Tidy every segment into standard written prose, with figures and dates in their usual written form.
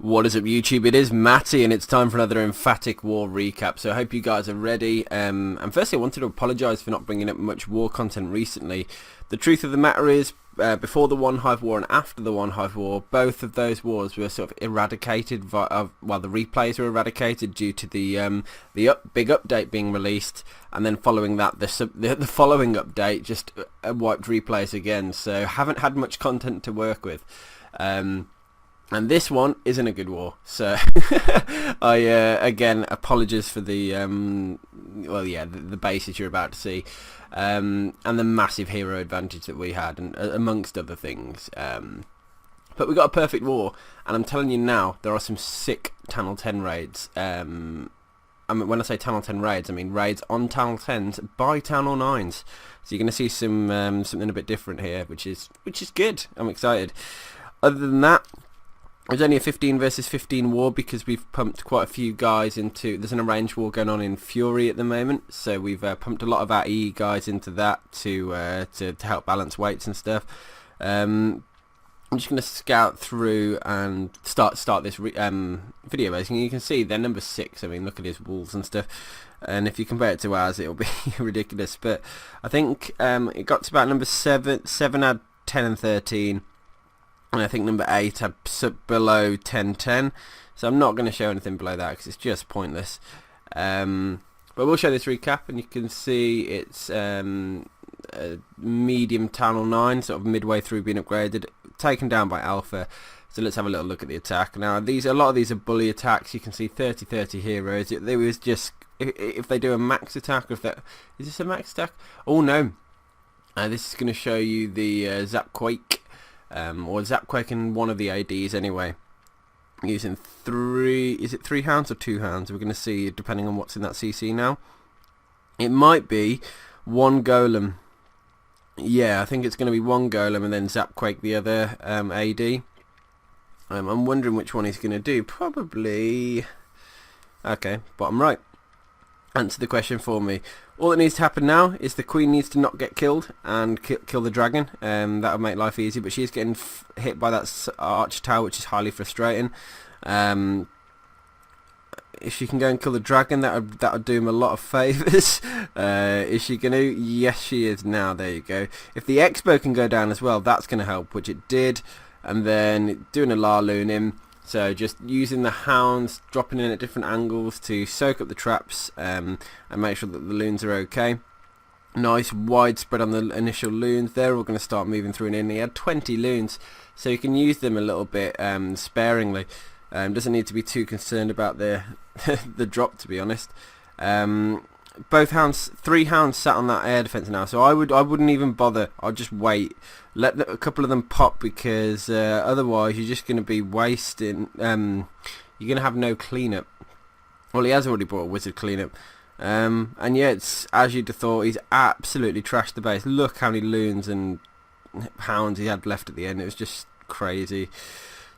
What is up, YouTube? It is Matty and it's time for another Emphatic War Recap. So I hope you guys are ready. And firstly I wanted to apologise for not bringing up much war content recently. The truth of the matter is, before the One Hive War and after the One Hive War, both of those wars were sort of eradicated, the replays were eradicated due to the big update being released, and then following that the following update just wiped replays again, so haven't had much content to work with. And this one isn't a good war, so I again apologies for the the bases you're about to see, and the massive hero advantage that we had, and amongst other things. But we got a perfect war, and I'm telling you now, there are some sick Channel 10 raids. I mean, when I say Channel 10 raids, I mean raids on Channel 10s by Channel 9s. So you're going to see some something a bit different here, which is good. I'm excited. Other than that, it was only a 15 versus 15 war because we've pumped quite a few guys into... There's an arranged war going on in Fury at the moment, so we've pumped a lot of our EE guys into that to help balance weights and stuff. I'm just going to scout through and start this video basically. You can see they're number 6. I mean, look at his walls and stuff. And if you compare it to ours, it'll be ridiculous. But I think it got to about number 7. 7 had 10 and 13. And I think number 8 had below 10-10, so I'm not going to show anything below that because it's just pointless. But we'll show this recap, and you can see it's a medium Channel 9, sort of midway through being upgraded, taken down by Alpha. So let's have a little look at the attack. Now a lot of these are bully attacks. You can see 30 heroes. It was just, if they do a max attack, or if that is this a max attack? Oh no, this is going to show you the Zap Quake. Or Zapquake and one of the ADs anyway, using 3 hounds or 2 hounds? We're going to see depending on what's in that CC now. It might be 1 golem. Yeah, I think it's going to be 1 golem and then Zapquake the other AD. I'm wondering which one he's going to do. Probably... Okay, bottom right. Answer the question for me. All that needs to happen now is the queen needs to not get killed and kill the dragon. That would make life easy, but she's getting hit by that arch tower, which is highly frustrating. If she can go and kill the dragon, that would do him a lot of favours. Is she going to? Yes, she is now. There you go. If the Expo can go down as well, that's going to help, which it did. And then doing a LaLoon in. So just using the hounds, dropping in at different angles to soak up the traps and make sure that the loons are okay. Nice wide spread on the initial loons. They're all going to start moving through and in. He had 20 loons, so you can use them a little bit sparingly. Doesn't need to be too concerned about the the drop, to be honest. Both hounds, 3 hounds sat on that air defense now, so I wouldn't even bother. I'll just wait, let a couple of them pop, because otherwise you're just going to be wasting. You're going to have no cleanup. Well, he has already brought a wizard cleanup, and yeah, it's as you'd have thought. He's absolutely trashed the base. Look how many loons and hounds he had left at the end. It was just crazy.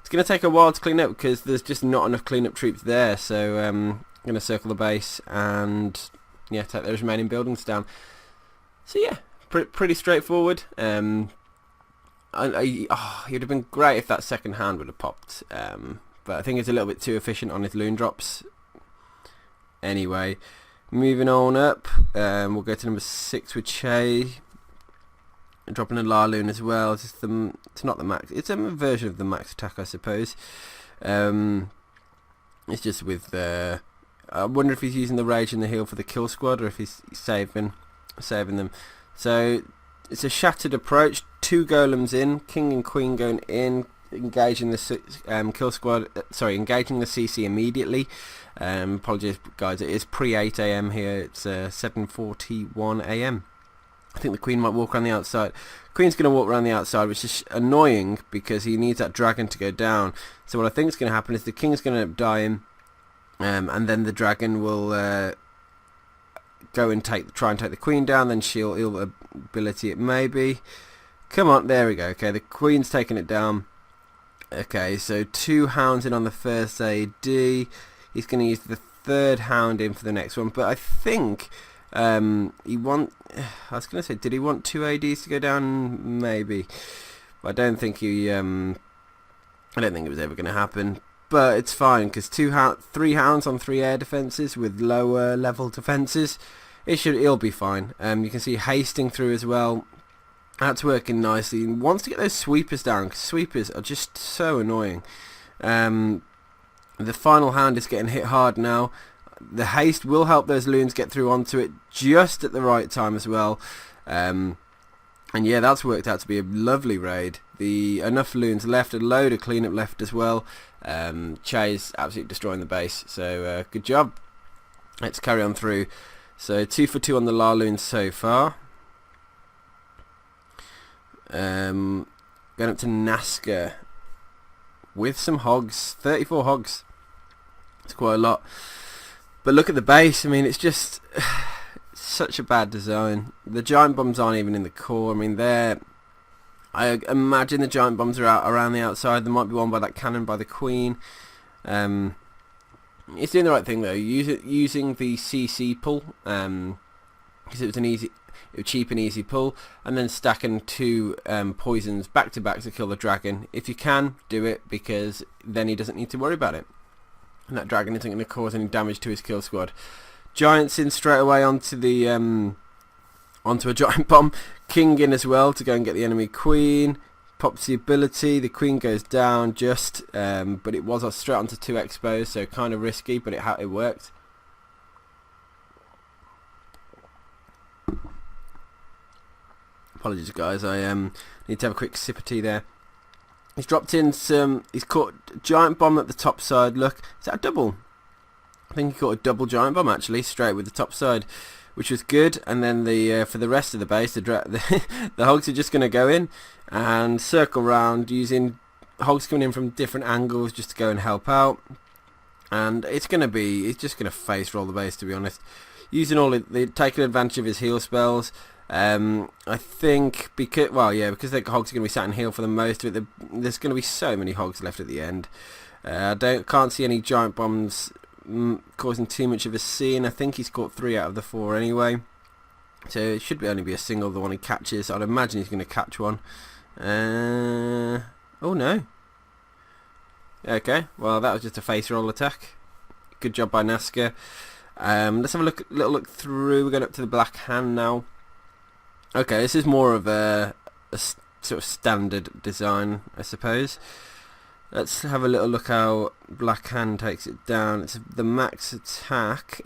It's going to take a while to clean up because there's just not enough cleanup troops there. So I'm going to circle the base and yeah, take those remaining buildings down. So yeah, pretty straightforward. It would have been great if that second hand would have popped, but I think it's a little bit too efficient on his loon drops. Anyway, moving on up, we'll go to number 6 with Che, dropping a LaLoon as well. It's not the max. It's a version of the max attack, I suppose. It's just with I wonder if he's using the rage and the heal for the kill squad, or if he's saving them. So it's a shattered approach. 2 golems in, king and queen going in, engaging the kill squad. Engaging the CC immediately. Apologies, guys. It is pre 8 AM here. It's 7:41 AM. I think the queen might walk around the outside. Queen's going to walk around the outside, which is annoying because he needs that dragon to go down. So what I think is going to happen is the king's going to end up dying. And then the dragon will go and try and take the queen down. Then he'll ability it maybe. Come on, there we go. Okay, the queen's taking it down. Okay, so 2 hounds in on the first AD. He's going to use the 3rd hound in for the next one. But I think I was going to say, did he want 2 ADs to go down? Maybe. But I don't think he. I don't think it was ever going to happen. but it's fine because 3 hounds on 3 air defences with lower level defences. It'll be fine. You can see hasting through as well. That's working nicely. He wants to get those sweepers down because sweepers are just so annoying. The final hound is getting hit hard now. The haste will help those loons get through onto it just at the right time as well. And yeah, that's worked out to be a lovely raid. Enough loons left, a load of cleanup left as well. Che's absolutely destroying the base, so good job. Let's carry on through. So 2 for 2 on the LaLoon so far. Going up to Nazca with some hogs, 34 hogs. It's quite a lot. But look at the base. I mean, it's just such a bad design. The giant bombs aren't even in the core. I mean, I imagine the giant bombs are out around the outside. There might be one by that cannon by the Queen. It's doing the right thing though. Using the CC pull because it was cheap and easy pull, and then stacking 2 poisons back to back to kill the dragon. If you can, do it, because then he doesn't need to worry about it. And that dragon isn't going to cause any damage to his kill squad. Giants in straight away onto a giant bomb. King in as well to go and get the enemy queen. Pops the ability. The queen goes down just, but it was straight onto 2 expos, so kind of risky, but it worked. Apologies guys, I need to have a quick sip of tea there. He's dropped in he's caught a giant bomb at the top side. Look, is that a double? I think he caught a double giant bomb actually, straight with the top side, which was good. And then for the rest of the base, the hogs are just going to go in and circle round, using hogs coming in from different angles just to go and help out. And it's just going to face roll the base, to be honest. Using taking advantage of his heal spells. I think because the hogs are going to be sat in heal for the most of it. There's going to be so many hogs left at the end. I can't see any giant bombs causing too much of a scene. I think he's caught 3 out of the 4 anyway, so it should only be a single, the one he catches. I'd imagine he's going to catch one. Oh no. Okay, well that was just a face roll attack. Good job by Nazca. Let's have a little look through. We're going up to the Black Hand now. Okay, this is more of a sort of standard design, I suppose. Let's have a little look how Black Hand takes it down. It's the max attack,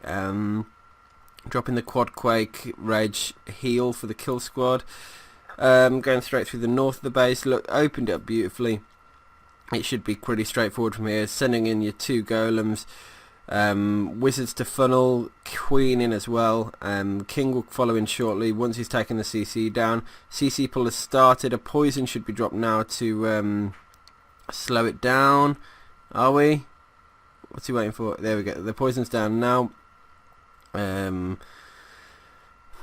dropping the Quad Quake, Rage, Heal for the kill squad. Going straight through the north of the base. Look, opened it up beautifully. It should be pretty straightforward from here. Sending in your 2 golems. Wizards to funnel, Queen in as well. King will follow in shortly once he's taken the CC down. CC pull has started. A poison should be dropped now to slow it down. Are we? What's he waiting for? There we go. The poison's down now.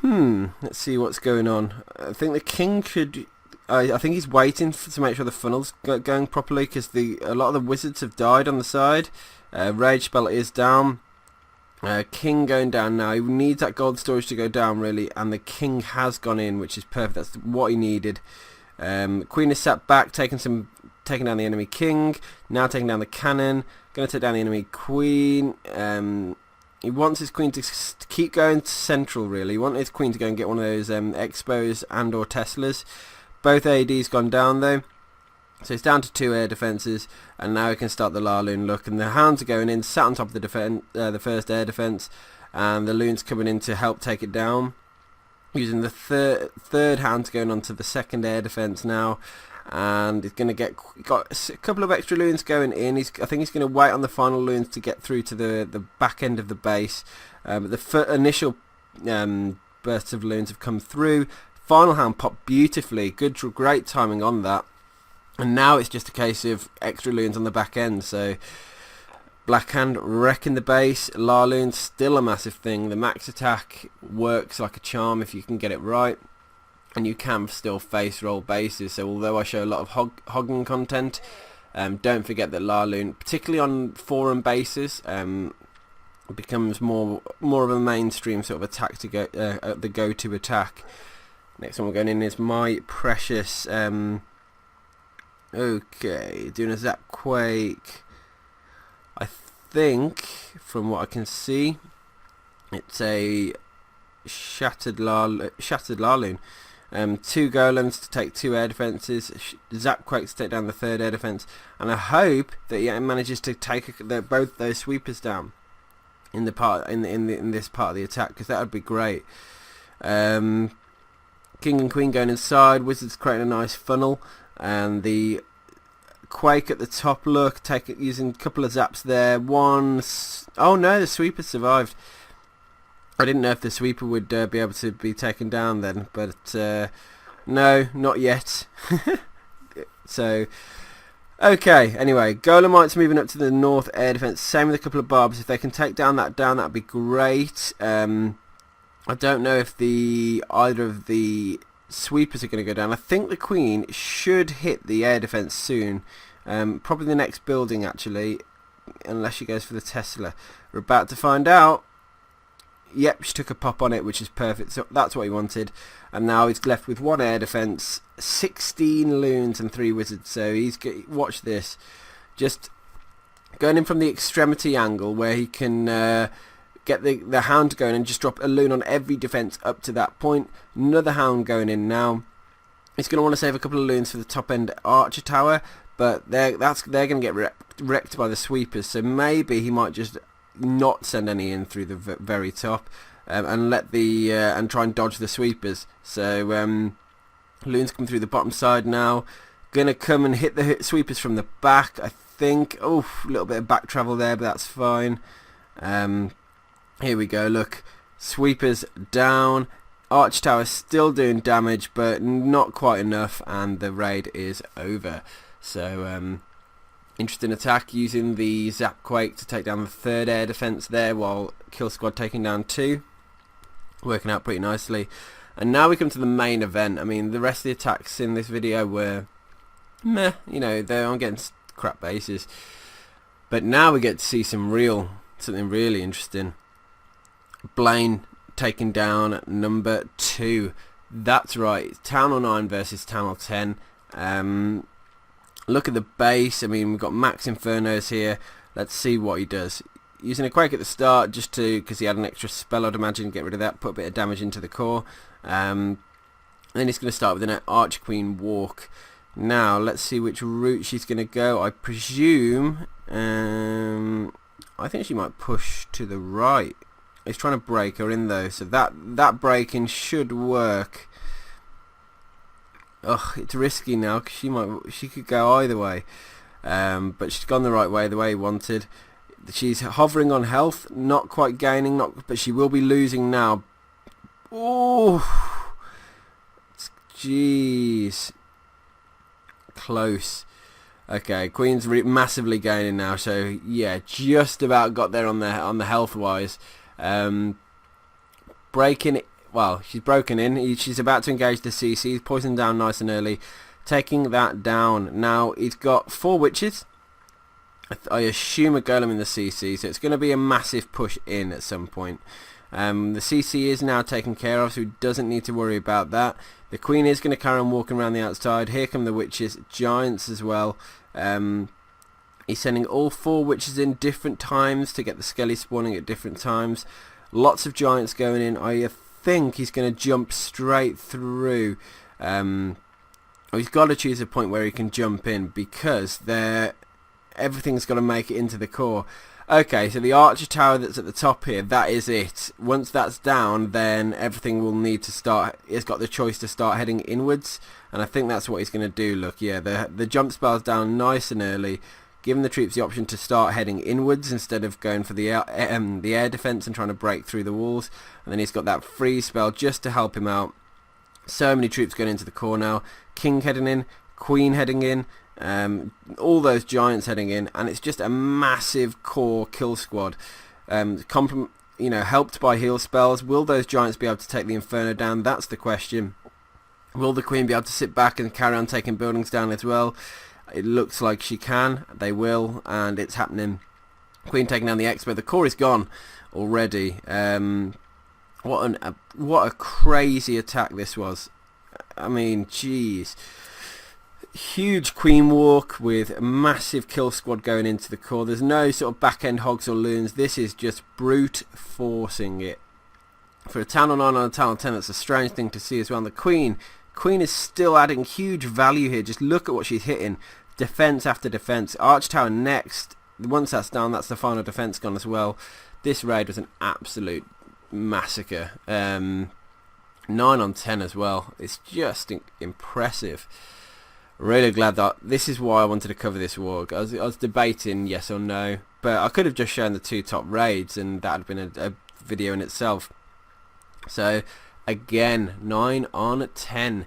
Let's see what's going on. I think the King could... I think he's waiting to make sure the funnel's going properly, because a lot of the wizards have died on the side. Rage spell is down. King going down now. He needs that gold storage to go down really, and the King has gone in, which is perfect. That's what he needed. Queen is sat back, taking down the enemy King. Now taking down the cannon. Going to take down the enemy Queen. He wants his Queen to keep going to central really. He wants his Queen to go and get one of those Expos and or Teslas. Both ADs gone down though. So it's down to 2 air defences, and now we can start the LaLoon look. And the hounds are going in, sat on top of the first air defence, and the loon's coming in to help take it down. Using the third hound going on to the second air defence now, and he's going to got a couple of extra loons going in. I think he's going to wait on the final loons to get through to the back end of the base. The initial bursts of loons have come through. Final hound popped beautifully. Great timing on that. And now it's just a case of extra loons on the back end. So Black Hand wrecking the base. LaLoon still a massive thing. The max attack works like a charm if you can get it right, and you can still face roll bases. So although I show a lot of hogging content, don't forget that LaLoon, particularly on forum bases, becomes more of a mainstream sort of attack to go the go-to attack. Next one we're going in is My Precious. Okay, doing a Zap Quake. think, from what I can see, it's a Shattered LaLoon. 2 golems to take 2 air defences, zap quakes to take down the 3rd air defence, and I hope that he manages to take both those sweepers down in the part in this part of the attack, because that would be great. King and Queen going inside, Wizards creating a nice funnel, and the quake at the top. Look, using a couple of zaps there. Oh no, the sweeper survived. I didn't know if the sweeper would be able to be taken down then, but no, not yet. So, okay, anyway, Golemites moving up to the north air defense. Same with a couple of barbs. If they can take that down, that'd be great. I don't know if either of the sweepers are going to go down. I think the Queen should hit the air defense soon. Probably the next building, actually, unless she goes for the Tesla. We're about to find out. Yep, she took a pop on it, which is perfect. So that's what he wanted. And now he's left with 1 air defense, 16 loons and 3 wizards. So watch this. Just going in from the extremity angle where he can get the hound going and just drop a loon on every defense up to that point. Another hound going in now. He's going to want to save a couple of loons for the top end archer tower, but they're going to get wrecked by the sweepers. So maybe he might just not send any in through the very top, and let and try and dodge the sweepers. So loons come through the bottom side now. Gonna come and hit the sweepers from the back, I think. Oh, a little bit of back travel there, but that's fine. Here we go. Look, sweepers down. Arch tower still doing damage, but not quite enough, and the raid is over. So interesting attack using the Zap Quake to take down the 3rd air defense there, while Kill Squad taking down 2. Working out pretty nicely. And now we come to the main event. I mean, the rest of the attacks in this video were meh, you know, they're on getting crap bases. But now we get to see something really interesting. Blaine taking down number 2. That's right, Town Hall 9 versus Town Hall 10. Look at the base. I mean, we've got Max Infernos here. Let's see what he does. Using a Quake at the start, just because he had an extra spell, I'd imagine, get rid of that, put a bit of damage into the core. Then he's going to start with an Archer Queen walk. Now, let's see which route she's going to go. I presume, I think she might push to the right. He's trying to break her in though, so that breaking should work. Ugh, it's risky now because she could go either way, but she's gone the right way, the way he wanted. She's hovering on health, not quite gaining, but she will be losing now. Oh, jeez, close. Okay, Queen's massively gaining now, so yeah, just about got there on the health wise. Breaking it. Well, she's broken in. She's about to engage the CC. He's poisoned down nice and early, taking that down. Now he's got 4 witches. I assume a golem in the CC, so it's going to be a massive push in at some point. The CC is now taken care of, so he doesn't need to worry about that. The Queen is going to carry on walking around the outside. Here come the witches, giants as well. He's sending all 4 witches in different times to get the skelly spawning at different times. Lots of giants going in. I think he's going to jump straight through. He's got to choose a point where he can jump in, because everything's got to make it into the core. Okay, so the archer tower that's at the top here, that is it. Once that's down, then everything will need to start. It's got the choice to start heading inwards, and I think that's what he's going to do. Look, yeah, the jump spell's down nice and early, giving the troops the option to start heading inwards instead of going for the air defense and trying to break through the walls. And then he's got that freeze spell just to help him out. So many troops going into the core now. King heading in, Queen heading in, all those giants heading in, and it's just a massive core kill squad. Helped by heal spells. Will those giants be able to take the Inferno down? That's the question. Will the Queen be able to sit back and carry on taking buildings down as well? It looks like she can. They will, and it's happening. Queen taking down the Expo. The core is gone already. What a crazy attack this was. I mean, jeez. huge queen walk with a massive kill squad going into the core. There's no sort of back end hogs or loons. This is just brute forcing it. For a town on 9 on a town on 10, that's a strange thing to see as well. And the queen is still adding huge value here. Just look at what she's hitting. Defense after defense. Arch tower next. Once that's done, that's the final defense gone as well. This raid was an absolute massacre. 9 on 10 as well. It's just impressive. Really glad that this is why I wanted to cover this war. I was debating yes or no, but I could have just shown the 2 top raids and that would have been a video in itself. So again, 9 on 10.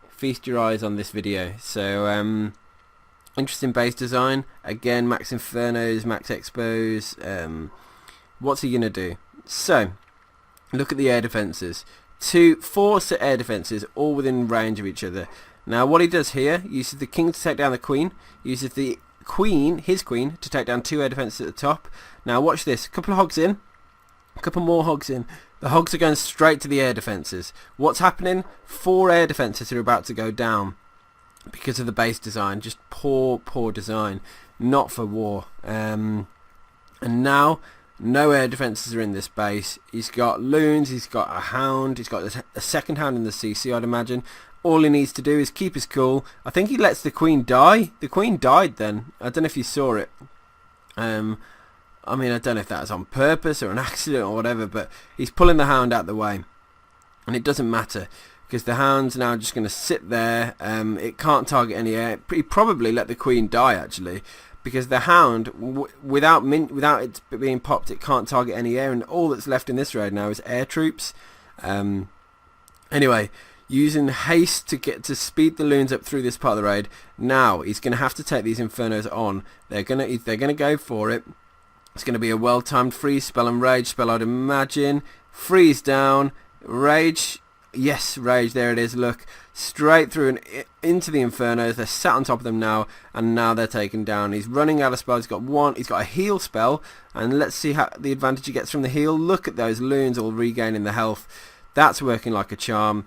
Feast your eyes on this video. So interesting base design. Again, max infernos, max expos. What's he gonna do? So look at the air defenses. 4 air defenses, all within range of each other. Now what he does here, uses the king to take down the queen, uses the queen, his queen, to take down 2 air defenses at the top. Now watch this, a couple of hogs in, a couple more hogs in. The hogs are going straight to the air defenses. What's happening? 4 air defenses are about to go down because of the base design. Just poor design, not for war. And now no air defenses are in this base. He's got loons, he's got a hound, he's got a second hound in the CC, I'd imagine. All he needs to do is keep his cool. I think he lets the queen die. The queen died then. I don't know if you saw it. I mean, I don't know if that was on purpose or an accident or whatever, but he's pulling the hound out the way. And it doesn't matter, because the hound's now just going to sit there. It can't target any air. He probably let the queen die, actually, because the hound, without it being popped, it can't target any air, and all that's left in this raid now is air troops. Anyway, using haste to speed the loons up through this part of the raid. Now he's going to have to take these infernos on. They're gonna go for it. It's going to be a well-timed freeze spell and rage spell, I'd imagine. Freeze down, rage. Yes, rage. There it is. Look, straight through and into the infernos. They're sat on top of them now, and now they're taken down. He's running out of spells. He's got a heal spell, and let's see how the advantage he gets from the heal. Look at those loons all regaining the health. That's working like a charm.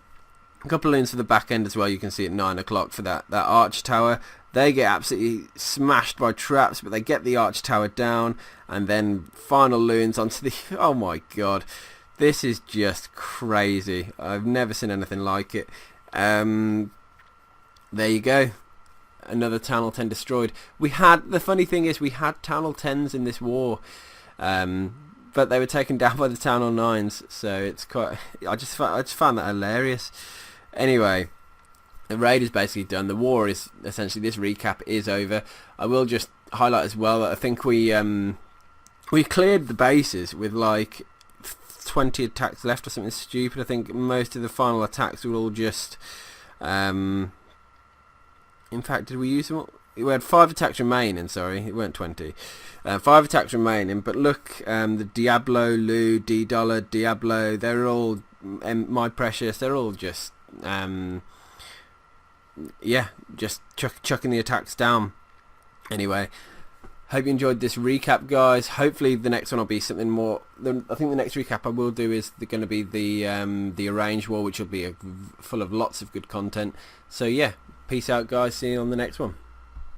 A couple of loons for the back end as well. You can see at 9 o'clock for that arch tower. They get absolutely smashed by traps, but they get the arch tower down, and then final loons onto the... Oh my god. This is just crazy. I've never seen anything like it. There you go. Another Town Hall 10 destroyed. The funny thing is, we had Town Hall 10s in this war. But they were taken down by the Town Hall 9s, so it's quite... I just found that hilarious. Anyway, the raid is basically done. The war is essentially... This recap is over. I will just highlight as well that I think we cleared the bases with like 20 attacks left or something stupid. I think most of the final attacks were all just... in fact, did we use them all? We had 5 attacks remaining, sorry, it weren't 20. 5 attacks remaining, but look, the Diablo, Lou, D-Dollar, Diablo, they're all, My Precious, they're all just, yeah, just chucking the attacks down. Anyway, hope you enjoyed this recap, guys. Hopefully the next one will be something more. I think the next recap I will do is going to be the arranged war, which will be full of lots of good content. So yeah, peace out, guys. See you on the next one.